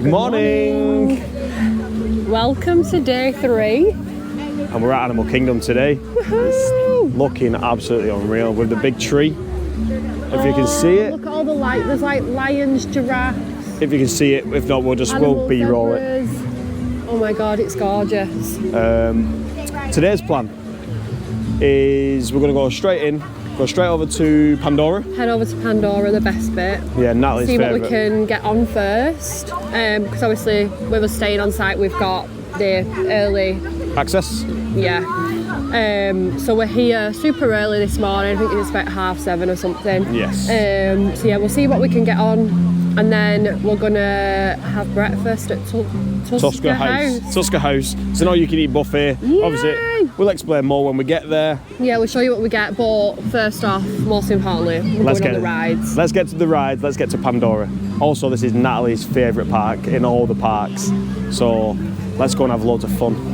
Good morning. Welcome to day 3. And we're at Animal Kingdom today. It's looking absolutely unreal with the big tree. If you can see it. Look at all the light. There's like lions, giraffes. If you can see it, if not, we'll B-roll it. Oh my God, it's gorgeous. Today's plan is we're going to go straight over to Pandora. Head over to Pandora, the best bit. Yeah, Natalie's See favourite. what we can get on first. Because obviously, with us staying on site, we've got the early access. Yeah. So we're here super early this morning. I think it's about 7:30 or something. Yes. So yeah, we'll see what we can get on, and then we're gonna have breakfast at Tusker House. Tusker House. It's an all-you-can-eat buffet. Yay! Obviously, we'll explain more when we get there. Yeah, we'll show you what we get. But first off, most importantly, we're going on the rides. Let's get to the rides. Let's get to Pandora. Also, this is Natalie's favourite park in all the parks. So let's go and have loads of fun.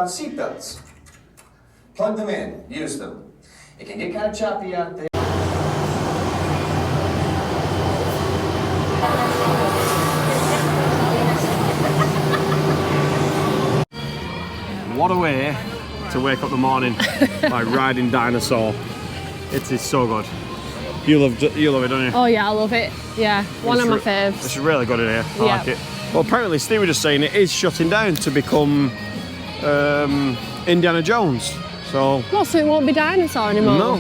Seatbelts. Plug them in, use them. It can get kind of choppy out there. What a way to wake up the morning by riding dinosaur. It is so good. You love it, don't you? Oh yeah, I love it. Yeah, one of my faves. It's really good in here. I like it. Well, apparently Steve was just saying it is shutting down to become Indiana Jones. So it won't be dinosaur anymore? No.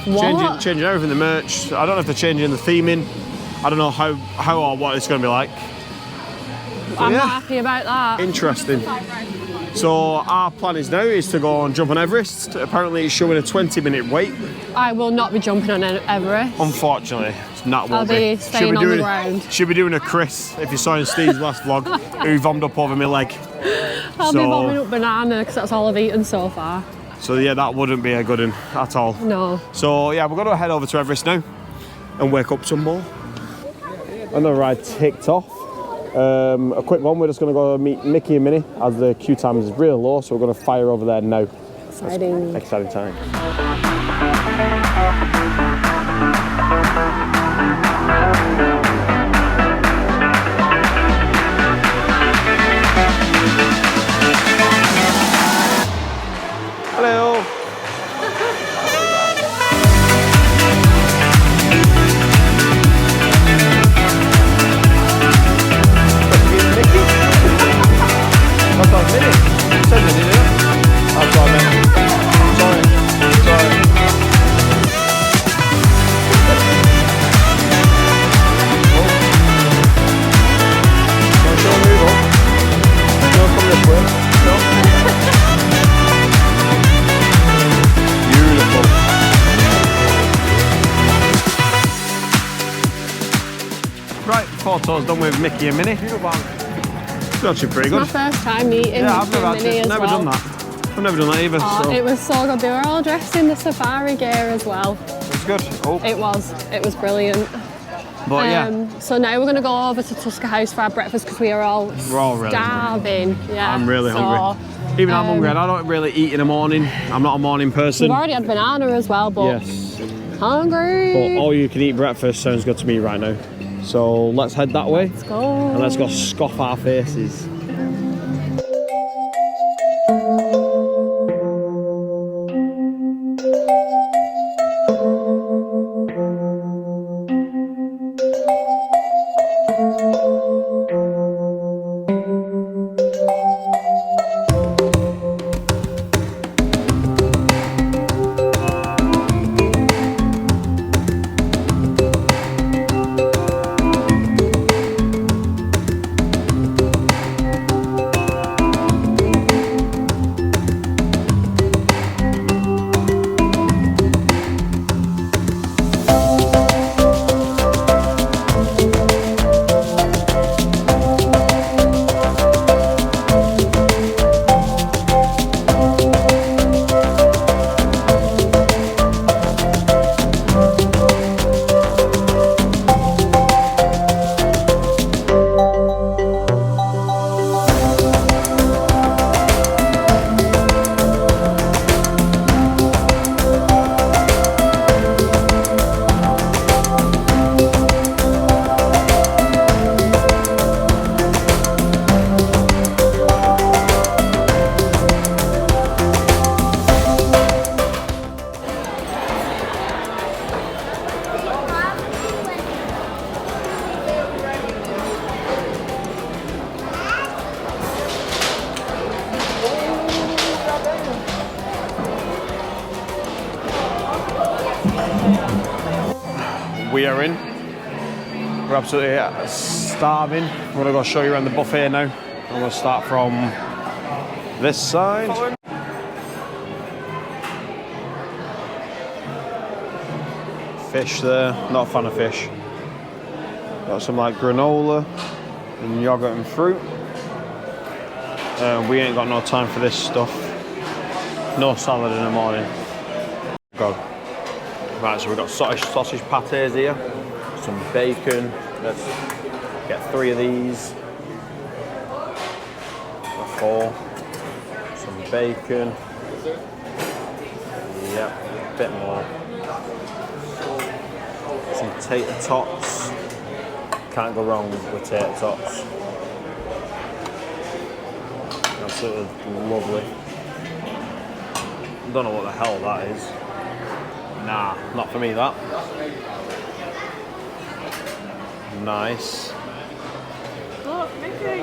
What? Changing everything, the merch. I don't know if they're changing the theming. I don't know how or what it's going to be like. I'm not happy about that. Interesting. So our plan is to go and jump on Everest. Apparently it's showing a 20-minute wait. I will not be jumping on Everest. Unfortunately, Nat won't be staying on the ground. She'll be doing a Chris, if you saw in Steve's last vlog, who vommed up over my leg. I'll be vomiting up banana because that's all I've eaten so far. So yeah, that wouldn't be a good one at all. No. So yeah, we're going to head over to Everest now and wake up some more. Another ride ticked off. A quick one, we're just going to go meet Mickey and Minnie as the queue time is really low, so we're going to fire over there now. Exciting time. Hello. That's our Minnie. Said Minnie, didn't it? That's our Minnie. Sorry. photos done with Mickey and Minnie. It's actually pretty good. It's my first time meeting Yeah, I've Mickey and Minnie as never well. done that. I've never done that either. Oh, So. it was so good. They were all dressed in the safari gear as well. It's good. Oh. It was brilliant. But yeah. So now we're going to go over to Tusker House for our breakfast because we are all really starving. Yeah. I'm really hungry. Even I'm hungry, and I don't really eat in the morning. I'm not a morning person. We've already had banana as well, but yes. hungry. But all you can eat breakfast sounds good to me right now. So let's head that way. Let's go. And let's go scoff our faces. We are in. We're absolutely starving. We're gonna go show you around the buffet now. I'm gonna start from this side. Fish there, not a fan of fish. Got some like granola and yogurt and fruit. We ain't got no time for this stuff. No salad in the morning. Go. Right, so we've got sausage pates here, some bacon. Let's get 3 of these. 4. Some bacon. Yep, a bit more. Some tater tots. Can't go wrong with tater tots. Absolutely lovely. Don't know what the hell that is. Nah, not for me that. Nice. Look, Mickey.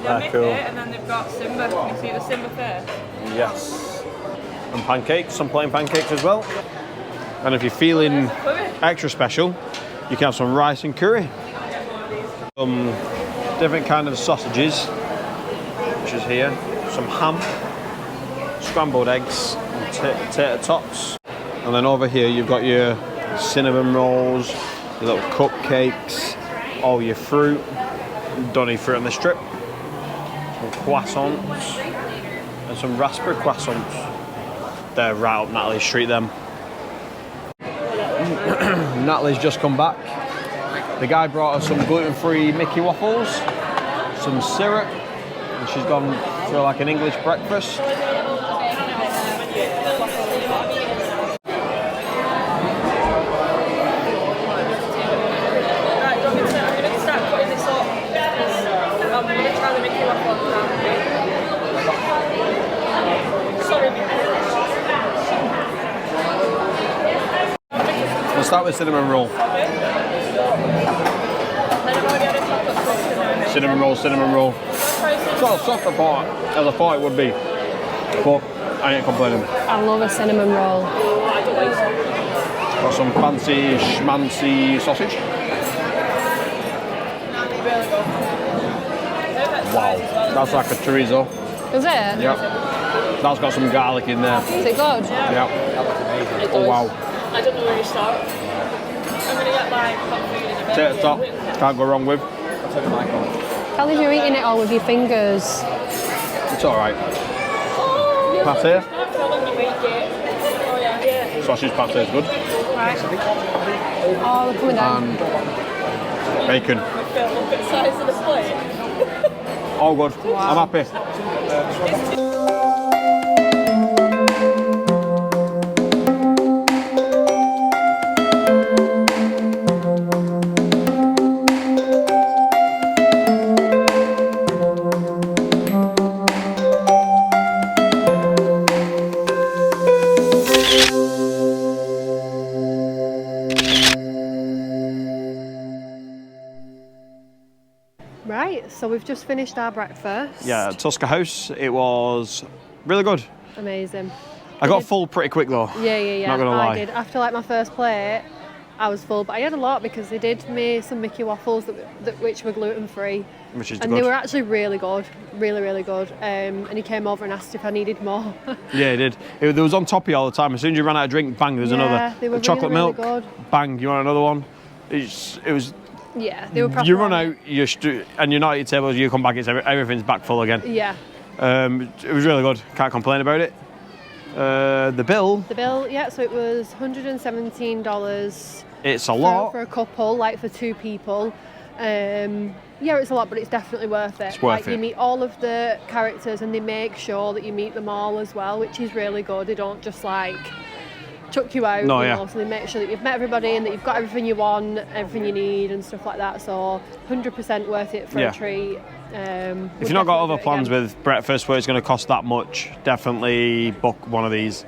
Yeah, Mickey, Cool. and then they've got Simba. Can you see the Simba face? Yes. And pancakes, some plain pancakes as well. And if you're feeling extra special, you can have some rice and curry. Some different kind of sausages, which is here. Some ham, scrambled eggs, and tater tots. And then over here you've got your cinnamon rolls, your little cupcakes, all your fruit. Don't need fruit on this trip. Some croissants and some raspberry croissants. They're right up Natalie's street, them. Natalie's just come back. The guy brought us some gluten-free Mickey waffles, some syrup, and she's gone for like an English breakfast. We'll start with cinnamon roll. Cinnamon roll, cinnamon roll. It's not as soft as I thought it would be, but I ain't complaining. I love a cinnamon roll. Got some fancy schmancy sausage. Wow, that's like a chorizo. Is it? Yep. That's got some garlic in there. Is it good? Yep. Oh wow. I don't know where you start. I'm going to get like hot food in a bit. Potato top, can't go wrong with. Can't believe you're eating it all with your fingers. It's alright. Pate. Sausage pate is good. Right. Oh, they're coming down. And bacon. Look at the size of the plate. All good. Wow. I'm happy. Right, so we've just finished our breakfast. Yeah, Tusker House. It was really good. Amazing. I got full pretty quick though. Yeah. Not gonna lie. I did. After like my first plate, I was full, but I had a lot because they did me some Mickey waffles which were gluten free, Which is and good. they were actually really good, really good. And he came over and asked if I needed more. Yeah, it did. There was on top of you all the time. As soon as you ran out of drink, bang, there's another. They were The chocolate really, milk, really bang, you want another one? It was. Yeah, they were proper. You run out, and you're not at your table. You come back, everything's back full again. Yeah. It was really good. Can't complain about it. The bill. The bill, yeah. So it was $117. It's a lot. For a couple, like for two people. Yeah, it's a lot, but it's definitely worth it. It's worth it. You meet all of the characters, and they make sure that you meet them all as well, which is really good. They don't just like chuck you out. No, you yeah. know, so they make sure that you've met everybody and that you've got everything you want, everything you need, and stuff like that. So 100% worth it for Yeah. a treat. If you've not got other plans with breakfast where it's going to cost that much, definitely book one of these.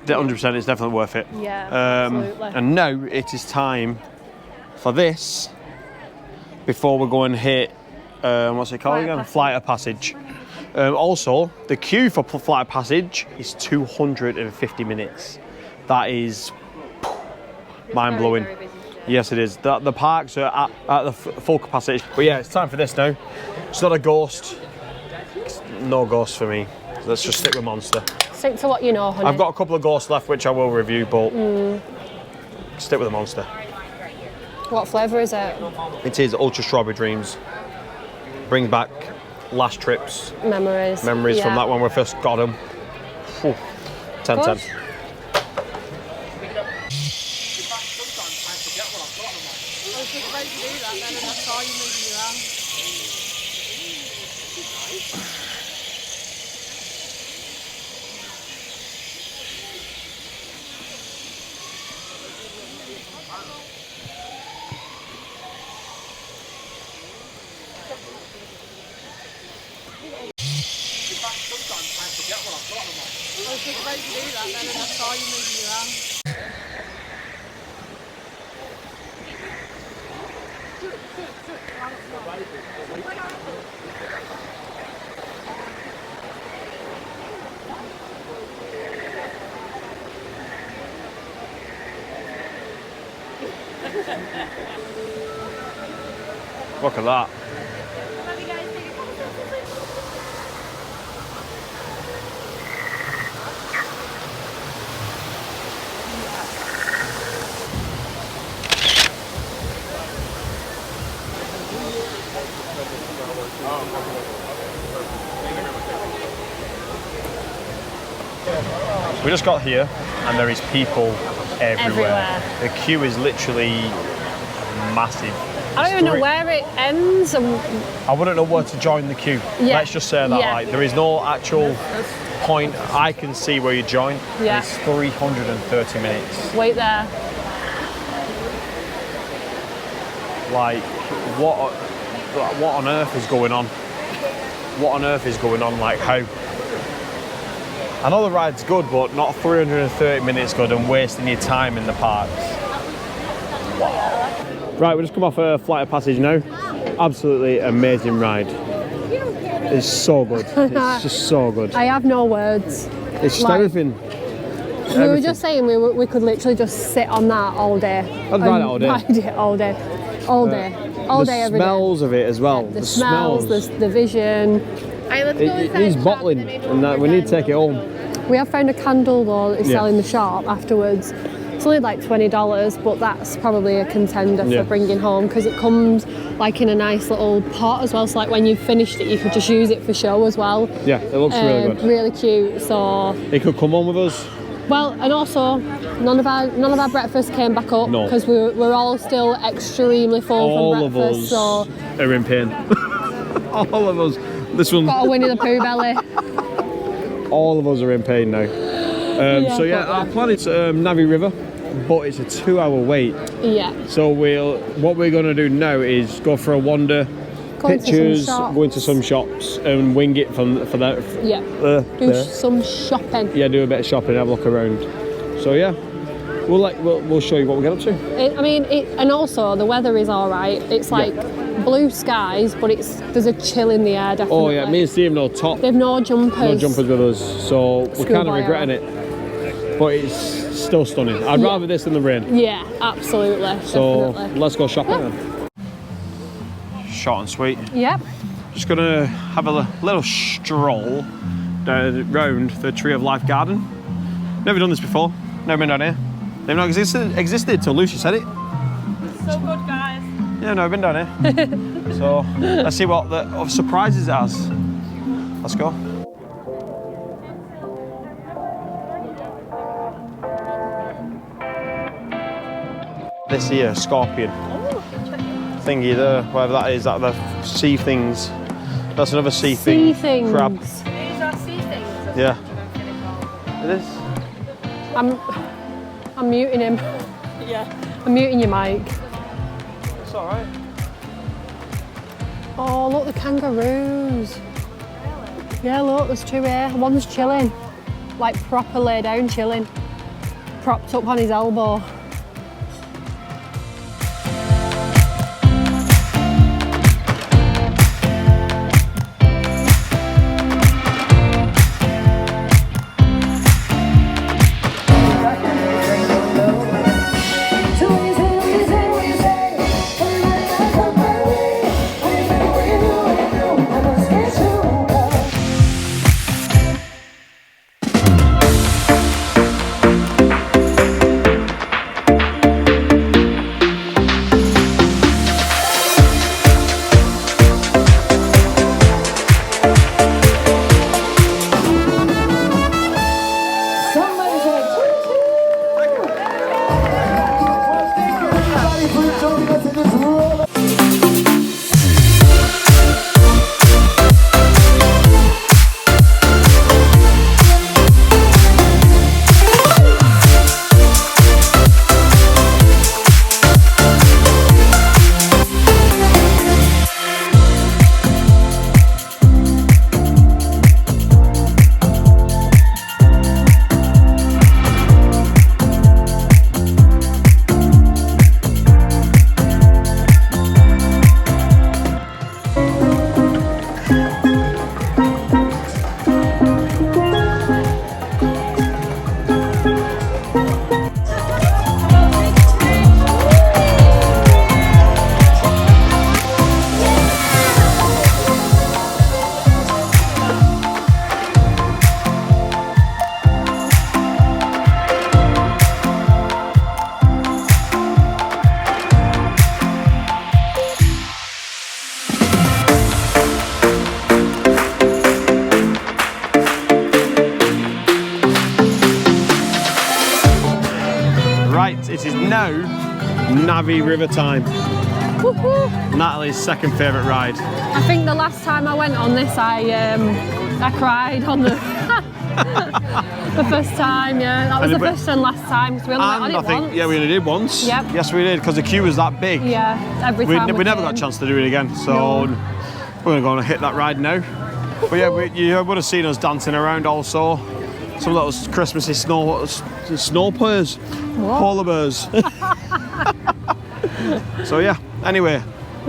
100%, it's definitely worth it. Yeah, absolutely. And now it is time for this. Before we go and hit, what's it called again? Flight of Passage. Also, the queue for Flight of Passage is 250 minutes. That is mind blowing. Very busy today. Yes, it is. The parks are at the full capacity. But yeah, it's time for this now. It's not a ghost. It's no ghost for me. Let's just stick with Monster. Stick to what you know, honey. I've got a couple of ghosts left, which I will review, but stick with the Monster. What flavour is it? It is Ultra Strawberry Dreams. Brings back last trips, Memories. memories from Yeah. that when we first got them. 10-10. Good. Look at that. We just got here and there is people everywhere. The queue is literally massive. I don't even know where it ends. I wouldn't know where to join the queue. Yeah. Let's just say that. Yeah. Like, there is no actual point I can see where you join. Yeah. It's 330 minutes. Wait there. Like, what on earth is going on? What on earth is going on? Like, how? I know the ride's good, but not 330 minutes good and wasting your time in the parks. Wow. Right, we just come off a Flight of Passage now. Absolutely amazing ride. It's so good. It's just so good. I have no words. It's just like- everything. We were just saying we could literally just sit on that all day. I'd ride it all day. Ride it all day. All day. All day, every The day. smells of it as well. The smells, the vision. It needs bottling, and that we need to take it home. We have found a candle though that is Yeah. selling in the shop afterwards. So only like $20, but that's probably a contender Yeah. for bringing home because it comes like in a nice little pot as well. So like when you've finished it, you could just use it for show as well. Yeah, it looks really good. Really cute. So It could come on with us. well, and also none of our breakfast came back up No. because we're all still extremely full All from of breakfast. us So are in pain. All of us. This one. got a Winnie the Pooh belly. All of us are in pain now. So yeah, our plan is Navi River, but it's a 2-hour wait. Yeah. So what we're going to do now is go for a wander, Go into some pictures, shops. go into some shops, and wing it for that. Yeah. Do there. some shopping. Yeah, do a bit of shopping, have a look around. So yeah, we'll show you what we get up to. And also the weather is all right. It's like blue skies, but there's a chill in the air. Definitely. Oh yeah, me and Steve no top. They've no jumpers. No jumpers with us, so we're kind of Schoolboy regretting it. But it's still stunning. I'd rather this than the rain. Yeah, absolutely. So definitely. let's go shopping then. Short and sweet. Yep. Just gonna have a little stroll round the Tree of Life garden. Never done this before. Never been down here. They've not existed till Lucy said it. So good, guys. Yeah, no, I've been down here. So let's see what of surprises it has. Let's go. This here scorpion thingy there, whatever that is, that the sea things. That's another sea thing. Sea things. Crab. These are sea things. Yeah. It is. I'm muting him. Yeah. I'm muting your mic. It's all right. Oh, look, the kangaroos. Yeah, look, there's two here. One's chilling. Like proper lay down chilling. Propped up on his elbow. It is now Navi River time. Natalie's second favourite ride. I think the last time I went on this, I cried on the the first time. Yeah, that was the first and last time. So we only went on it once. Yeah, we only did once. Yep. Yes, we did, because the queue was that big. Yeah, every time we never got a chance to do it again. So we're going to go and hit that ride now. But yeah, you would have seen us dancing around also. Some of those Christmassy snow bears, polar bears. So yeah, anyway,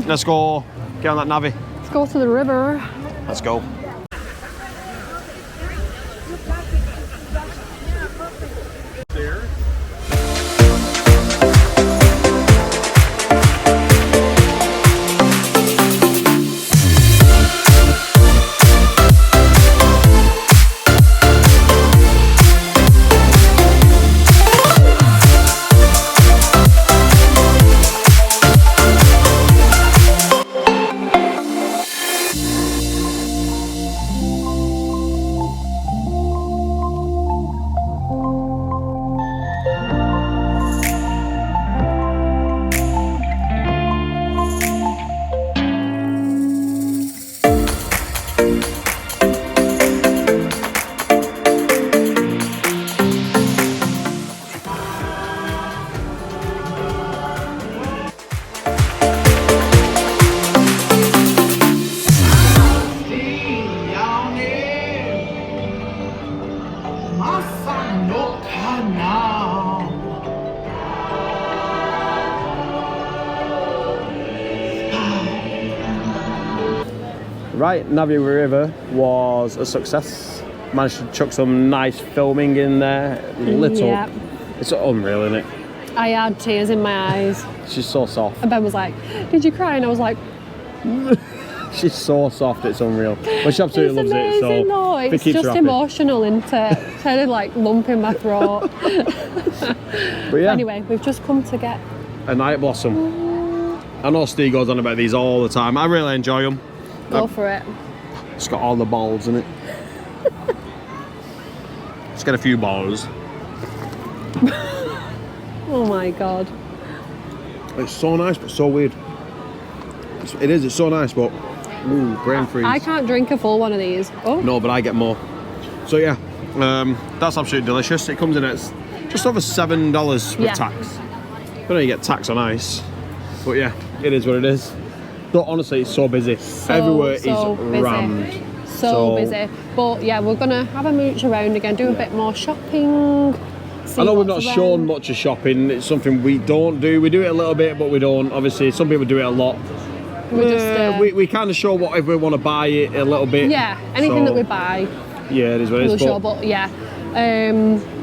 let's go get on that Navi. Let's go to the river. Let's go. Right, Navi River was a success. Managed to chuck some nice filming in there. Lit up. It's unreal, isn't it? I had tears in my eyes. She's so soft. And Ben was like, "Did you cry?" And I was like, she's so soft, it's unreal. But she absolutely loves it, so no, it's just emotional, isn't it? Kind of like lump in my throat. But yeah. Anyway, we've just come to get a night blossom. I know Steve goes on about these all the time. I really enjoy them. Go for it. It's got all the balls in it. Let's get a few balls. Oh my god. It's so nice, but so weird. It's so nice, but ooh, brain freeze. I can't drink a full one of these. Oh. No, but I get more. So yeah, that's absolutely delicious. It comes in at just over $7 with tax. I know you get tax on ice, but yeah, it is what it is. But honestly, it's so busy. Everywhere is rammed. So busy. But yeah, we're gonna have a mooch around again, do a bit more shopping. I know we've not shown much of shopping. It's something we don't do. We do it a little bit, but we don't. Obviously, some people do it a lot. We kind of show what if we want to buy it a little bit. Yeah, anything that we buy. Yeah, it is what it is. We'll show, but yeah.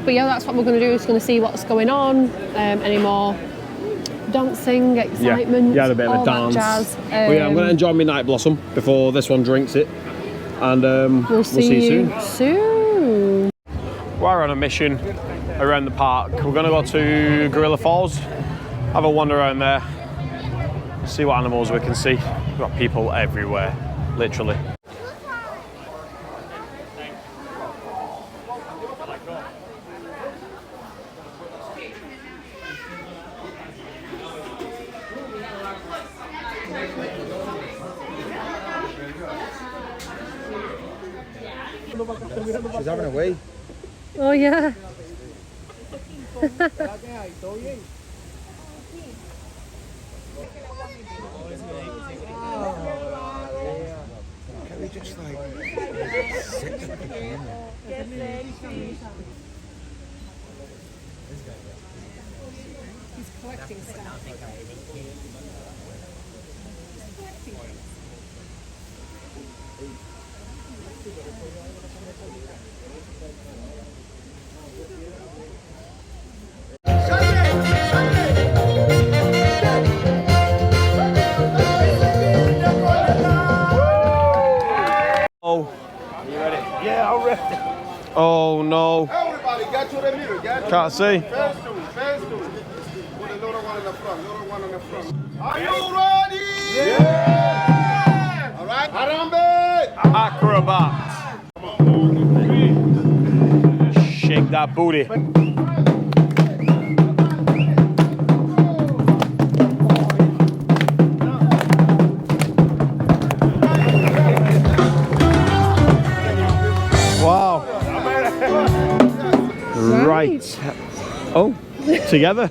But yeah, that's what we're going to do. Is going to see what's going on. Any more dancing, excitement, yeah, a bit of a dance. Jazz. But yeah, I'm going to enjoy my night blossom before this one drinks it. And we'll see you soon. We're on a mission around the park. We're going to go to Gorilla Falls, have a wander around there, see what animals we can see. We've got people everywhere, literally. She's having a wee. Oh yeah. Can we just like sit at the camera? He's collecting stuff. Oh. Are you ready? Yeah, I'm ready. Oh no. Everybody, get to the middle. Can't see. Fast to it, fast to it. Put a little one in the front, little one in the front. Are you ready? Yeah! All right, Harambe! Acrobat. Shake that booty. Wow. Right. Oh, together.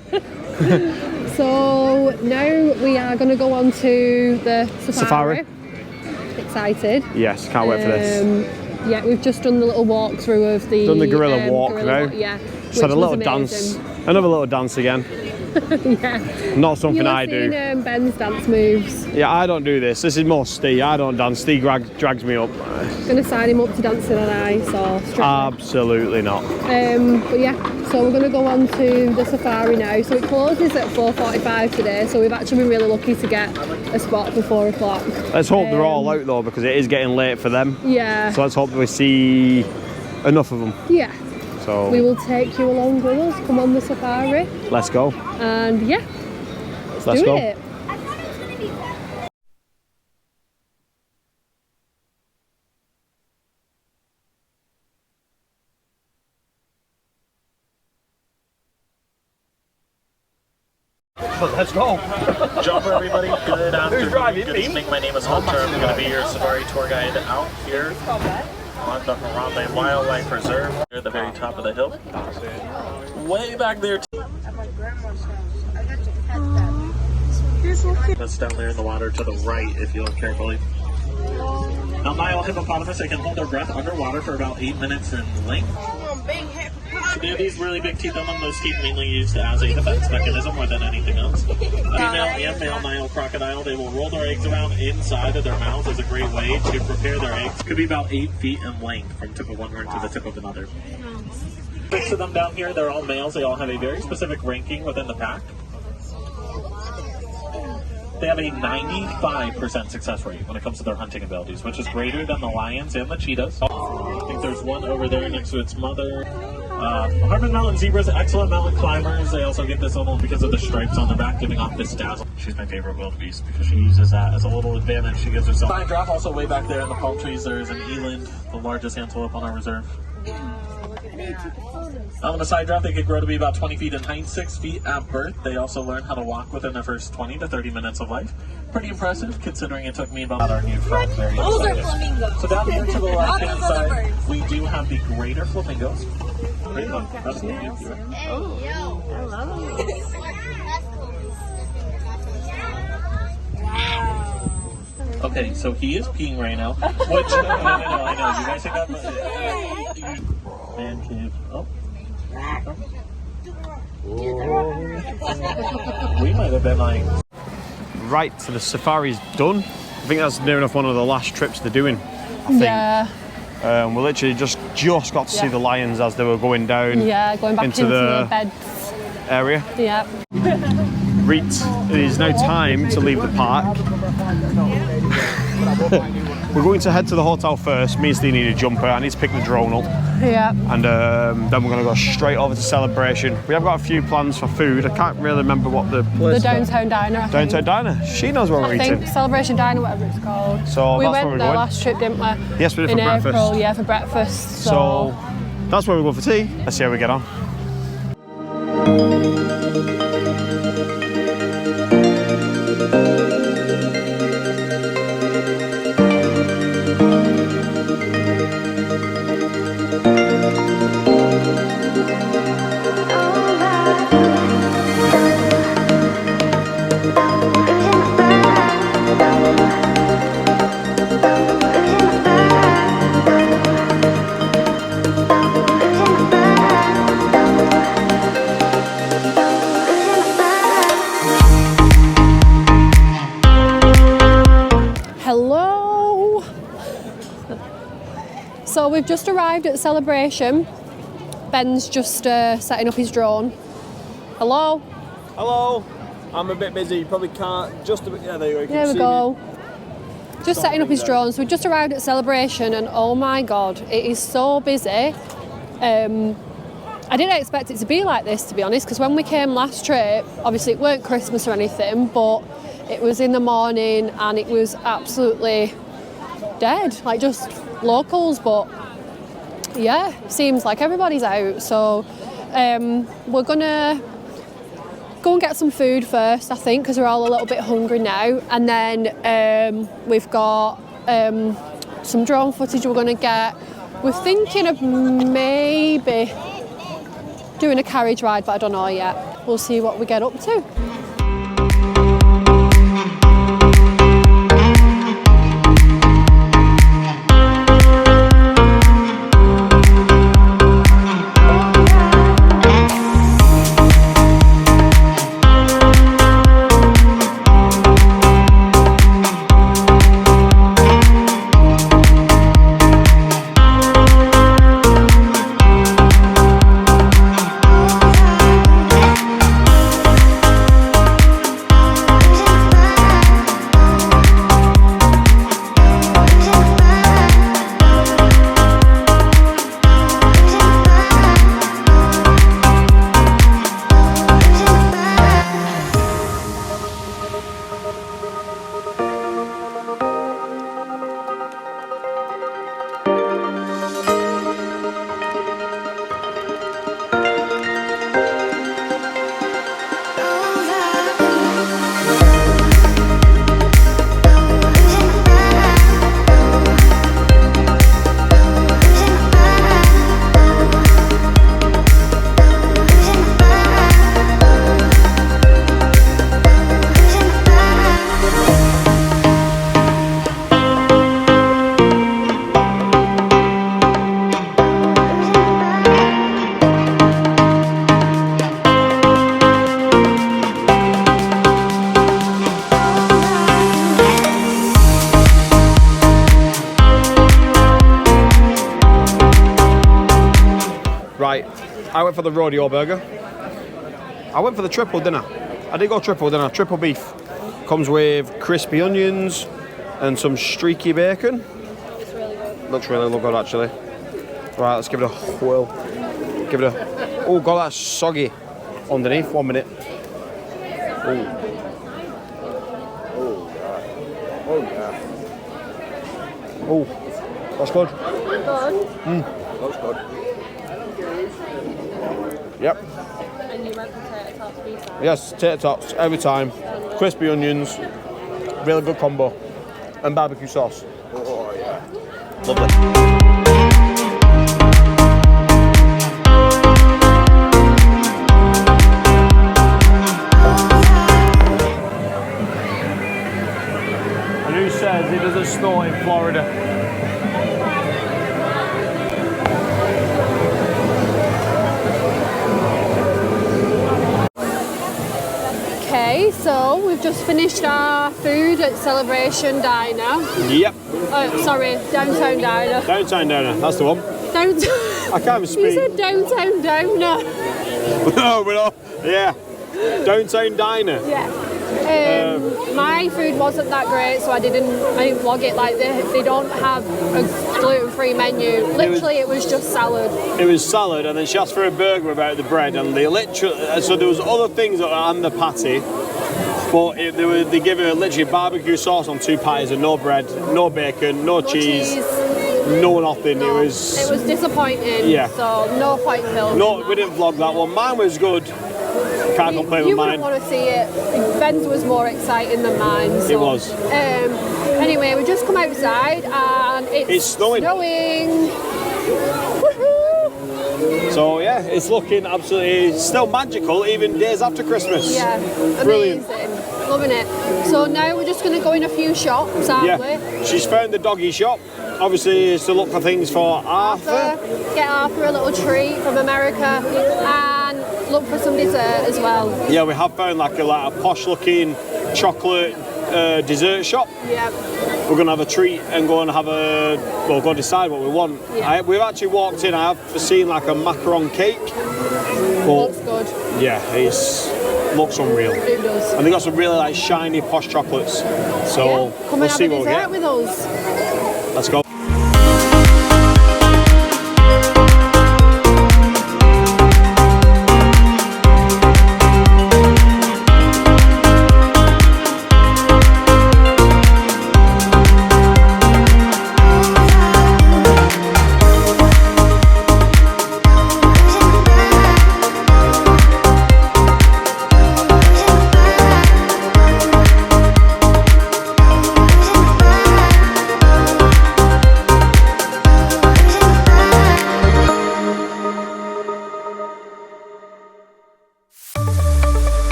So now we are going to go on to the safari. Excited? Yes, can't wait for this. Yeah, we've just done the little walkthrough of the... Done the gorilla walk now. Yeah. Just had a little dance. Another little dance again. Yeah. Not something I do. Seen, Ben's dance moves. Yeah, I don't do this. This is more Steve. I don't dance. Steve drags me up. Gonna sign him up to dancing on ice or strictly? Absolutely not. But yeah, so we're gonna go on to the safari now. So it closes at 4:45 today. So we've actually been really lucky to get a spot for 4 o'clock. Let's hope they're all out though, because it is getting late for them. Yeah. So let's hope we see enough of them. Yeah. So we will take you along with us. Come on the safari. Let's go. And yeah, let's do it. Let's go. Jumper, everybody. Good afternoon. Who's driving? Good evening. My name is Hunter. I'm going to be your safari tour guide out here on the Harambe Wildlife Reserve. Here at the very top of the hill. Way back there. That's down there in the water to the right if you look carefully. A Nile hippopotamus, they can hold their breath underwater for about 8 minutes in length. They have these really big teeth on them. Those teeth mainly used as a defense mechanism more than anything else. Female and male Nile crocodile, they will roll their eggs around inside of their mouths as a great way to prepare their eggs. Could be about 8 feet in length from tip of one ring to the tip of another. 6 of them down here, they're all males. They all have a very specific ranking within the pack. They have a 95% success rate when it comes to their hunting abilities, which is greater than the lions and the cheetahs. I think there's one over there next to its mother. Harvard Mountain zebras, excellent mountain climbers. They also get this little because of the stripes on their back, giving off this dazzle. She's my favorite wildebeest because she uses that as a little advantage. She gives herself. Side giraffe, also way back there in the palm trees, there's an eland, the largest antelope on our reserve. On the side giraffe, they could grow to be about 20 feet in height, 6 feet at birth. They also learn how to walk within their first 20 to 30 minutes of life. Pretty impressive, considering it took me about our new friend. Very Those are excited. flamingos. So down here to the left-hand Not those other side, birds. we do have the greater flamingos. Pretty fun. That's what you do. Okay, so he is peeing right now. Which, I know. You guys think I'm... Man cave. Oh. We might have been like... Right, so the safari's done. I think that's near enough one of the last trips they're doing, I think. Yeah. We literally just got to see the lions as they were going down Going back into the beds. area. Yeah. Reet, it is now time to leave the park. We're going to head to the hotel first. Me and Steve need a jumper. I need to pick the drone up. Yeah. And then we're going to go straight over to Celebration. We have got a few plans for food. I can't really remember what the place The Downtown Diner, I think. Downtown Diner. She knows where we're I think eating. Celebration Diner, whatever it's called. So we that's went where we're there going. last trip, didn't we? Yes, we did in for breakfast. April, yeah, for breakfast. So that's where we're going for tea. Let's see how we get on. Hello. So we've just arrived at Celebration. Ben's just setting up his drone. Hello. Hello. I'm a bit busy. You probably can't. Just a bit. Yeah, there you go. There we go. Just setting up his drone. So we just arrived at Celebration, and oh my god, it is so busy. I didn't expect it to be like this, to be honest, because when we came last trip, obviously it weren't Christmas or anything, but it was in the morning and it was absolutely dead, like just locals. But yeah, seems like everybody's out. So we're gonna go and get some food first, I think, because we're all a little bit hungry now. And then we've got some drone footage we're gonna get. We're thinking of maybe doing a carriage ride, but I don't know yet. We'll see what we get up to. I went for the rodeo burger. I went for the triple dinner. I did go triple dinner. Triple beef. Comes with crispy onions and some streaky bacon. It's really good. Looks really good actually. Right, let's give it a whirl. Give it a... Oh god, that's soggy underneath. 1 minute. Oh. Oh yeah. Oh, that's good. Good. That's good. Yep. And you went for tater tots pizza? Yes, tater tots every time. Crispy onions. Really good combo. And barbecue sauce. Oh yeah. Lovely. Says it doesn't snow in Florida. Okay, so we've just finished our food at Celebration Diner. Yep. Sorry, Downtown Diner. Downtown Diner, that's the one. I can't even speak. You said Downtown Diner. No, we're not. Yeah. Downtown Diner. Yeah. My food wasn't that great, so I didn't vlog it. Like they don't have a gluten-free menu. Literally, it was just salad. It was salad, and then she asked for a burger without the bread, and they literally. So there was other things on the patty, but they give her literally barbecue sauce on 2 patties and no bread, no bacon, no cheese, no nothing. No, it was disappointing. Yeah. So no point filming. No, we didn't vlog that one. Mine was good. Can't complain with you mine. wouldn't want to see it. Ben's was more exciting than mine. So. It was. Anyway, we just come outside and it's snowing. So yeah, it's looking absolutely still magical even days after Christmas. Yeah, brilliant. Amazing. Loving it. So now we're just going to go in a few shops, aren't we? She's found the doggy shop. Obviously, is to look for things for Arthur. Get Arthur a little treat from America and look for some dessert as well. Yeah, we have found like a posh-looking chocolate dessert shop. Yeah. We're going to have a treat and go and have go decide what we want. Yeah. We've actually walked in, I have seen like a macaron cake. Looks good. Yeah, looks unreal. It does. And they got some really like shiny posh chocolates. So Come we'll and see have a what we dessert get. with us. Let's go.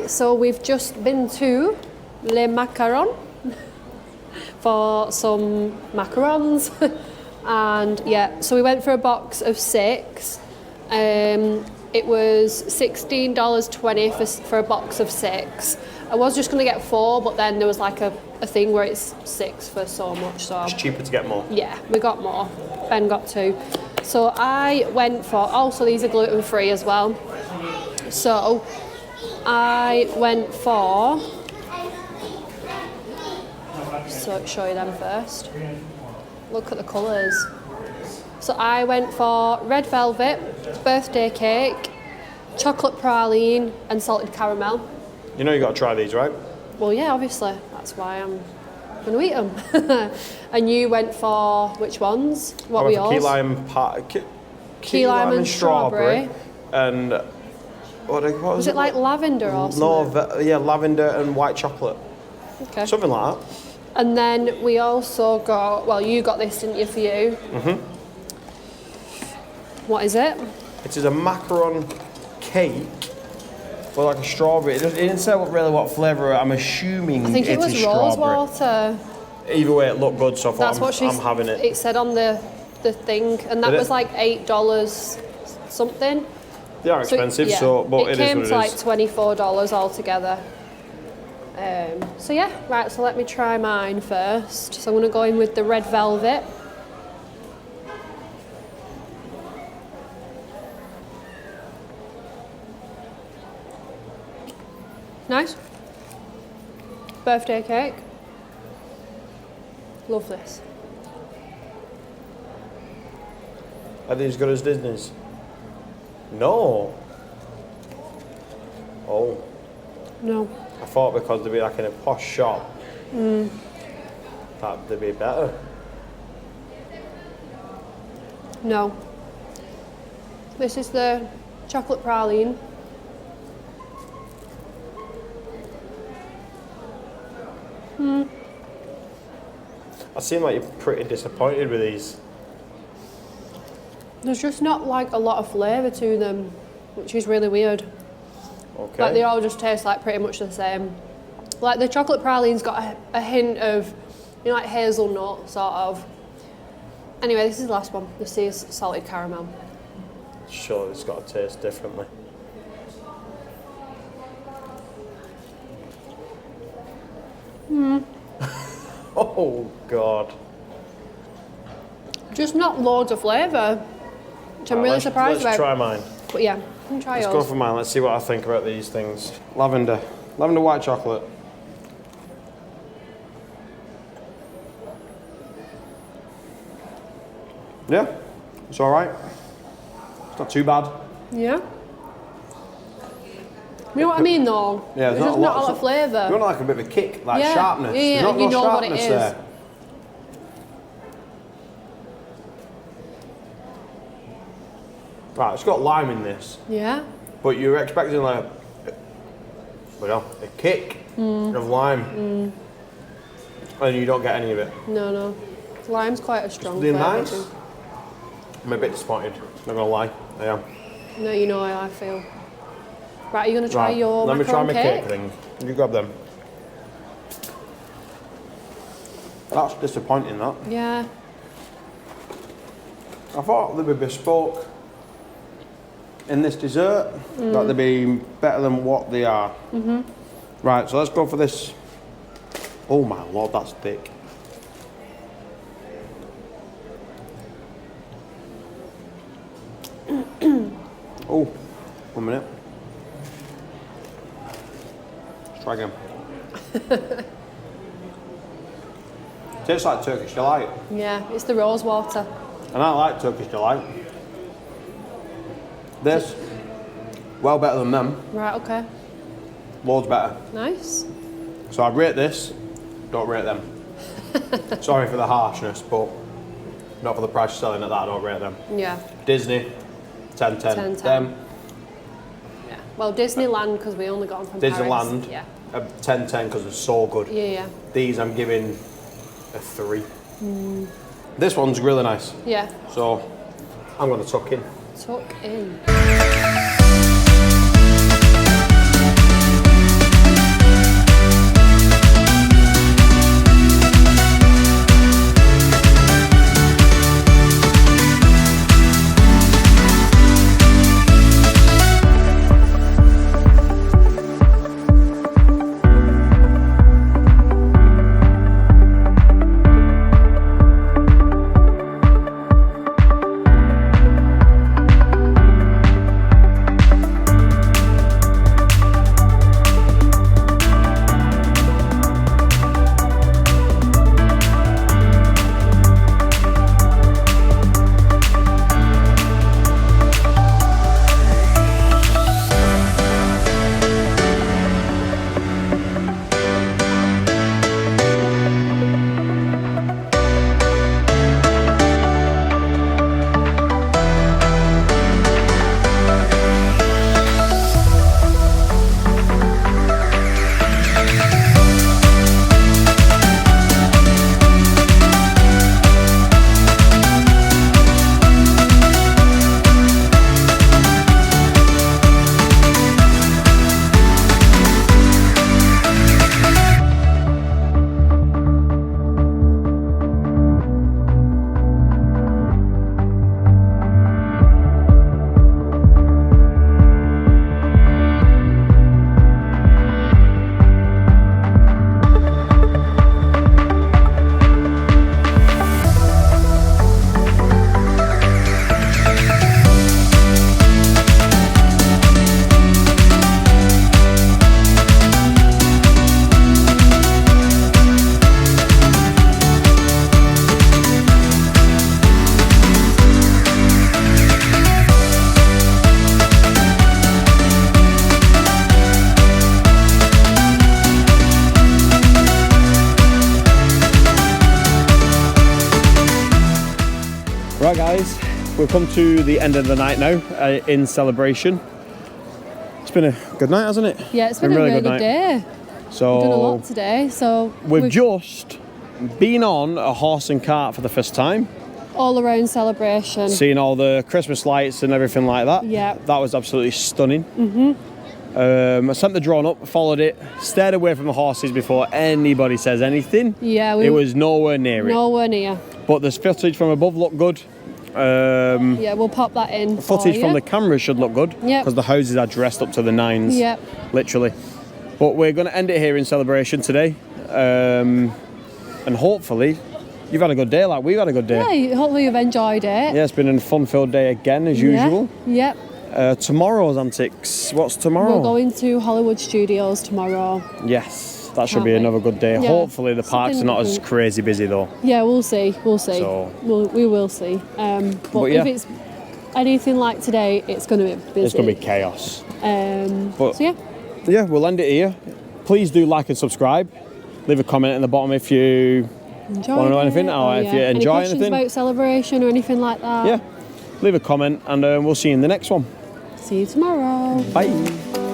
So we've just been to Le Macaron for some macarons and yeah, so we went for a box of 6. It was $16.20 for a box of 6. I was just going to get 4, but then there was like a thing where it's 6 for so much. So it's cheaper to get more. Yeah, we got more. Ben got 2. So I went for, also these are gluten free as well. So I went for, so show you them first. Look at the colours. So I went for red velvet, birthday cake, chocolate praline and salted caramel. You know you got to try these, right? Well, yeah, obviously. That's why I'm going to eat them. And you went for which ones? What were yours? Key lime and strawberry. And what was it like lavender or something? No, yeah, lavender and white chocolate. Okay. Something like that. And then we also got, well, you got this, didn't you, for you? Mm-hmm. What is it? It is a macaron cake with like a strawberry. It didn't say what flavour. I'm assuming I think it was rose water. Either way, it looked good, so I That's thought I'm having it. It said on the thing, and that was like $8 something. They are expensive, but it is what it is. It came to like $24 altogether. So yeah, right, so let me try mine first. So I'm going to go in with the red velvet. Nice. Birthday cake. Love this. Are these as good as Disney's? No. Oh. No. I thought because they'd be like in a posh shop, that they'd be better. No. This is the chocolate praline. I seem like you're pretty disappointed with these. There's just not like a lot of flavour to them, which is really weird. Okay. Like they all just taste like pretty much the same. Like the chocolate praline's got a hint of, you know, like hazelnut sort of. Anyway, this is the last one. This is salted caramel. Sure, it's got to taste differently. Oh God. Just not loads of flavour, which I'm really surprised about. Let's try mine. But yeah, you can try yours. Let's go for mine. Let's see what I think about these things. Lavender white chocolate. Yeah, it's all right. It's not too bad. Yeah. You know what I mean though? Yeah, there's just not a lot of flavour. You want like a bit of a kick, like sharpness. Yeah, There's not you no know what it sharpness is. there. Right, it's got lime in this. Yeah. But you're expecting like a kick of lime. And you don't get any of it. No. Lime's quite a strong They're flavour nice. too. I'm a bit disappointed, not gonna lie. I am. No, you know how I feel. Right, are you going to try your Let me try macaron my cake? cake thing. You grab them. That's disappointing, that. Yeah. I thought they'd be bespoke in this dessert, that they'd be better than what they are. Right, so let's go for this. Oh my Lord, that's thick. Oh, 1 minute. Let's try again. Tastes like Turkish Delight. Yeah, it's the rose water. And I like Turkish Delight. This, well better than them. Right, okay. Loads better. Nice. So I'd rate this, don't rate them. Sorry for the harshness, but not for the price you're selling at that, I don't rate them. Yeah. Disney, 10-10. 10-10. Them, Yeah. Well, Disneyland, because we only got them from Disneyland, Paris. Yeah. 10-10 because they're so good. Yeah. These I'm giving a 3. This one's really nice. Yeah. So I'm going to tuck in. Tuck in. Right guys, we've come to the end of the night now in celebration. It's been a good night, hasn't it? Yeah, it's been a really good day. So We've done a lot today. So we've just been on a horse and cart for the first time. All around celebration. Seeing all the Christmas lights and everything like that. Yeah. That was absolutely stunning. I sent the drone up, followed it, stayed away from the horses before anybody says anything. Yeah, it was nowhere near it. Nowhere near. But the footage from above looked good. Yeah, we'll pop that in. Footage from the camera should look good. Yep. Because the houses are dressed up to the nines. Yep. Literally. But we're going to end it here in celebration today. And hopefully you've had a good day like we've had a good day. Yeah, hopefully you've enjoyed it. Yeah, it's been a fun-filled day again as usual. Yep. Tomorrow's antics. What's tomorrow? We're going to Hollywood Studios tomorrow. Yes, that should Can't be wait. another good day. Yeah, Hopefully the parks are not as different. crazy busy though. Yeah, we'll see. We'll see. So- We will see. But yeah. if it's anything like today, it's going to be busy. It's going to be chaos. But- so yeah. Yeah, we'll end it here. Please do like and subscribe. Leave a comment in the bottom if you Enjoy want to know it, anything, or if you Any enjoy questions anything. about celebration or anything like that? Yeah, leave a comment and we'll see you in the next one. See you tomorrow. Bye.